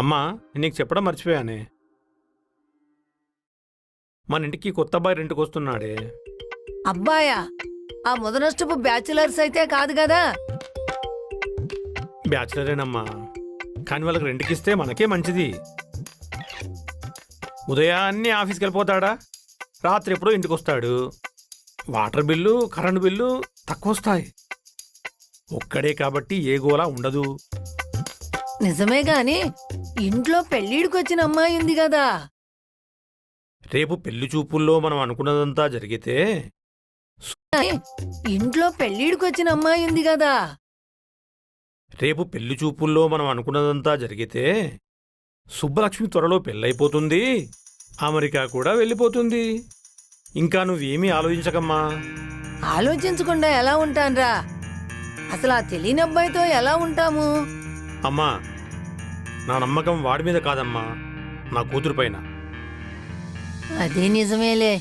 అమ్మా నీకు చెప్పడం మర్చిపోయానే, మన ఇంటికి కొత్త అబ్బాయి రెంట్కి వస్తున్నాడే. అబ్బాయా? ఆ ముదనష్టపు బ్యాచులర్స్ అయితే కాదు కదా? బ్యాచులరేనమ్మా, కానీ వాళ్ళకి రెంట్కి ఇస్తే మనకే మంచిది. ఉదయాన్నే ఆఫీస్కి వెళ్ళిపోతాడా, రాత్రి ఎప్పుడో ఇంటికి వస్తాడు. వాటర్ బిల్లు కరెంటు బిల్లు తక్కువ వస్తాయి. ఒక్కడే కాబట్టి ఏ గోలా ఉండదు. నిజమే గాని ఇంట్లో పెళ్ళిడికి వచ్చిన అమ్మాయి ఉంది కదా. రేపు పెళ్లి చూపుల్లో మనం అనుకున్నదంతా జరిగితే ఇంట్లో పెళ్ళిడికి వచ్చిన అమ్మాయి ఉంది కదా. రేపు పెళ్లి చూపుల్లో మనం అనుకున్నదంతా జరిగితే సుబ్బలక్ష్మి త్వరలో పెళ్ళైపోతుంది, అమెరికా కూడా వెళ్ళిపోతుంది. ఇంకా నువ్వేమీ ఆలోచించకమ్మా. ఆలోచించకుండా ఎలా ఉంటాన్రా? అసలు ఆ తెలియని అబ్బాయితో ఎలా ఉంటాము? అమ్మా, నా నమ్మకం వాడి మీద కాదమ్మా, నా కూతురు పైన. అదే నిజమేలే.